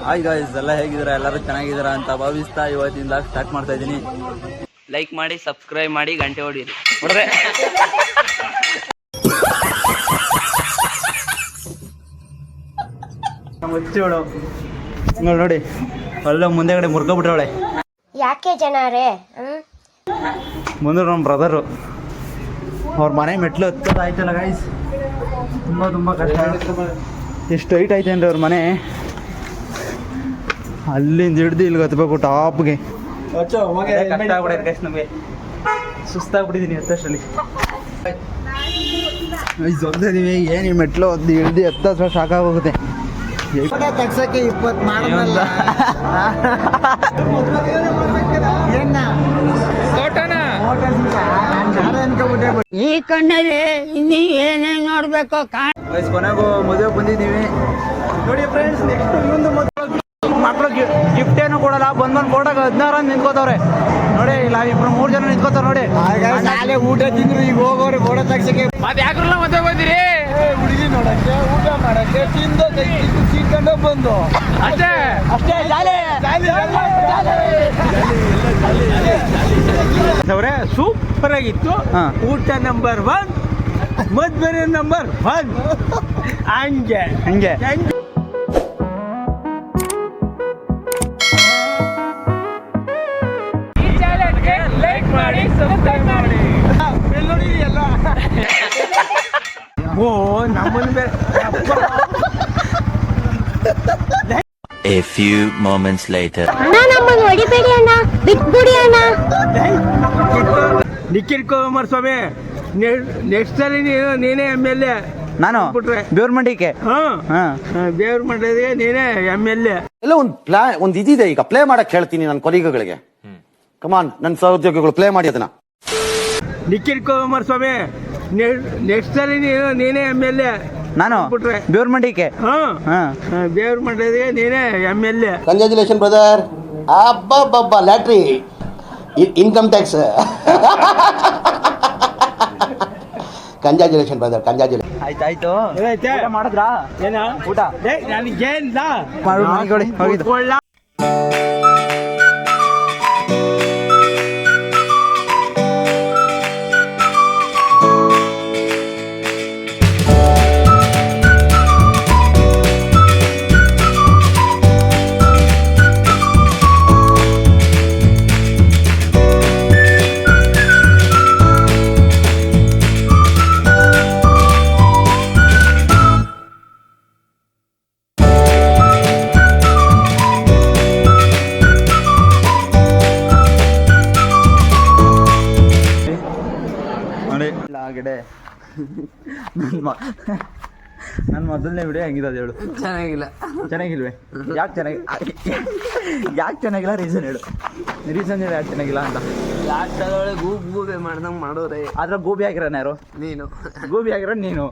Hi guys, ಎಲ್ಲ ಹೇಗಿದ್ದೀರಾ? ಎಲ್ಲರೂ ಚೆನ್ನಾಗಿದ್ದೀರಾ ಅಂತ ಭಾವಿಸ್ತಾ ಇವತ್ತಿಂದ ಸ್ಟಾರ್ಟ್ ಮಾಡ್ತಾ ಇದ್ದೀನಿ. ಲೈಕ್ ಮಾಡಿ, ಸಬ್ಸ್ಕ್ರೈಬ್ ಮಾಡಿ, ಗಂಟೆ ಹೊಡೀರಿ. ಹೊಡ್ರೆ ಮುಚ್ಚಿವಳು ನೋಡಿ, ಅಲ್ಲ ಮುಂದೆಗಡೆ ಮುರ್ಕೊಬಿಟ್ರವಳೆ. ಯಾಕೆ ಜನರೇ? ಮುಂದೆ ನಮ್ಮ ಬ್ರದರು ಅವ್ರ ಮನೆ ಮೆಟ್ಲು ಹತ್ತೋದಾಯ್ತಲ್ಲ ಗಾಯ್ಸ್, ತುಂಬ ಕಷ್ಟ. ಎಷ್ಟು ಹೈಟ್ ಐತೆ ಅಂದರೆ ಅವ್ರ ಮನೆ, ಅಲ್ಲಿಂದ ಹಿಡ್ದು ಇಲ್ಲಿಗೆ ಹತ್ಬೇಕು ಟಾಪ್ಗೆ. ಕಷ್ಟ ಆಗ್ಬಿಡೈತೆ ಗೈಸ್, ನಮಗೆ ಸುಸ್ತಾಗ್ಬಿಟ್ಟಿದ್ದೀನಿ ಹತ್ತಷ್ಟರಲ್ಲಿ. ಜೊತೆದೀವಿ ಏನು ಈ ಮೆಟ್ಲು ಹದ್ದು ಹಿಡ್ದು ಹತ್ತ ಸಾಕಾಗೋಗುತ್ತೆ. ತಗ್ಸಕ್ಕೆ 20 ಮಾಡಲ್ಲ. ಈ ಕಣ್ಣಲ್ಲಿ ಇನ್ನೀ ಏನೇನು ನೋಡ್ಬೇಕು ಕೊನೆಗೂ ಮದುವೆ ಬಂದಿದ್ದೀವಿ ನೋಡಿ ಫ್ರೆಂಡ್ಸ್. ನೆಕ್ಸ್ಟ್ ಇನ್ನೊಂದು ಮಕ್ಕಳು ಗಿಫ್ಟ್ ಏನು ಕೊಡಲ್ಲ, ಬಂದು ಫೋಟೋಗೆ 16 ನಿಂತ್ಕೋತವ್ರೆ ನೋಡಿ. ಇಲ್ಲ 2-3 ಜನ ನಿಂತ್ಕೋತಾರ ನೋಡಿ. ನಾಳೆ ಊಟ ತಿಂದ್ರು ಈಗ ಹೋಗೋರು ಫೋಟೋ ತಗ್ಸಕ್ಕೆ. ಯಾಕ್ರಲ್ಲ ಮತ್ತೆ ಬಂದಿರಿ? ಹುಡುಗಿ ನೋಡಕ್ಕೆ, ಊಟ ಮಾಡಕ್ಕೆ, ತಿಂದು ಸೀಟ್ಕೊಂಡು ಬಂದು ಅಷ್ಟೇ ಅವರೇ ಸೂಪರ್ ಆಗಿತ್ತು. ಊಟ ನಂಬರ್ 1, ಮದ್ವೆ ನಂಬರ್ 1. ಹಂಗೆ ಈ ಚಾನೆಲ್ಗೆ ಲೈಕ್ ಮಾಡಿ, ಸಬ್ಸ್ಕ್ರೈಬ್ ಮಾಡಿ. ಎಲ್ಲ ಓ ನಮ್ಮನ್ನ A few moments later. ಅಣ್ಣ, ನಮ್ಮನ್ನು ಹೊಡಿಬೇಡಿ ಅಣ್ಣ, ಬಿಟ್ಬಿಡಿ ಅಣ್ಣ. ನಿಖಿಲ್ ಕುಮಾರಸ್ವಾಮಿ, ನೆಕ್ಸ್ಟ್ ಸರಿ ನೀನೇ MLA. ನಾನು ಬೇವ್ರ ಮಂಡಿಕೆ. ದೇವ್ರ ಮಾಡಿದ್ರೆ ನೀನೇ MLA. ಎಲ್ಲ ಒಂದು ಇದಿದೆ. ಈಗ ಪ್ಲೇ ಮಾಡಕ್ ಹೇಳ್ತೀನಿ ನನ್ನ ಕೊಲೀಗಗಳಿಗೆ. ಕಮಾನ್, ನನ್ನ ಸಹೋದ್ಯೋಗಿಗಳು ಪ್ಲೇ ಮಾಡಿ ಅದನ್ನ. ನಿಖಿಲ್ ಕುಮಾರಸ್ವಾಮಿ, ನೆಕ್ಸ್ಟ್ ಸರಿ ನೀನೇ MLA. ನಾನು ಬೇವ್ರ ಮಂಡಿಕೆ. ದೇವ್ರ ಮಾಡಿದ್ರೆ ನೀನೇ MLA. Congratulation brother. ಅಬ್ಬಬ್ಬಬ್ಬ, lottery, income tax. Congratulation brother, congratulation. ಆಯ್ತಾಯ್ತು, ಮಾಡಿದ್ರಾ ಏನ ಊಟ? ನನಗೇನಿಲ್ಲ, ಹೋಗಿದ್ದು. ಗಿಡ ನನ್ನ ಮೊದಲನೇ ವಿಡಿಯೋ ಹೆಂಗಿದೆ ಹೇಳು? ಚೆನ್ನಾಗಿಲ್ವೇ? ಯಾಕೆ ಚೆನ್ನಾಗಿಲ್ಲ? ರೀಸನ್ ಹೇಳು. ರೀಸನ್ ಹೇಳು ಯಾಕೆ ಚೆನ್ನಾಗಿಲ್ಲ ಅಂತ. ಲಾಸ್ಟ್ ಅದೊಳಗೆ ಗೂಬೆ ಮಾಡ್ದಂಗೆ ಮಾಡೋರೆ. ಆದ್ರೆ ಗೂಬಿ ಆಗಿರೋಣ ಯಾರು? ನೀನು ಗೂಬಿ ಆಗಿರೋ ನೀನು.